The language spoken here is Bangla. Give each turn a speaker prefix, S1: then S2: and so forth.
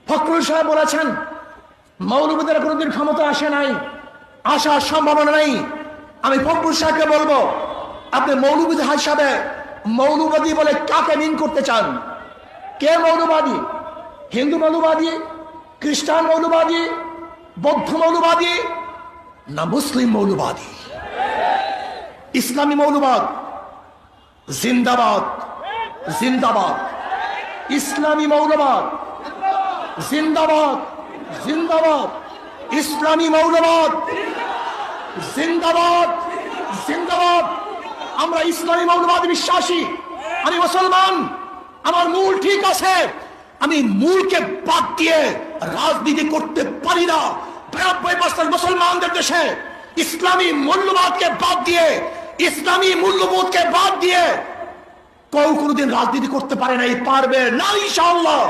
S1: ফখরুল সাহেব বলেছেন মৌলবীদের কোনোদিন ক্ষমতা আসে নাই, আসার সম্ভাবনা নেই। আমি ফখরুল সাহেবকে বলবো, আপনি মৌলবী হিসাবে মৌলবাদী বলে কাকে মিন করতে চান? কে মৌলবাদী? হিন্দু মৌলবাদী, খ্রিস্টান মৌলবাদী, বৌদ্ধ মৌলবাদী, না মুসলিম মৌলবাদী? ইসলামী মৌলবাদ জিন্দাবাদ, জিন্দাবাদ। ইসলামী মৌলবাদ জিন্দাবাদ, জিন্দাবাদ। ইসলামী মৌলবাদ জিন্দাবাদ, জিন্দাবাদ। আমরা ইসলামী মৌলবাদী বিশ্বাসী। আমি মুসলমান, আমার মূল ঠিক আছে। আমি মূলকে বাদ দিয়ে রাজনীতি করতে পারি না। 92% মুসলমানদের দেশে ইসলামী মূল্যবাদকে বাদ দিয়ে, ইসলামী মূল্যবোধকে বাদ দিয়ে কেউ কোনোদিন রাজনীতি করতে পারে নাই, পারবে না ইনশাআল্লাহ।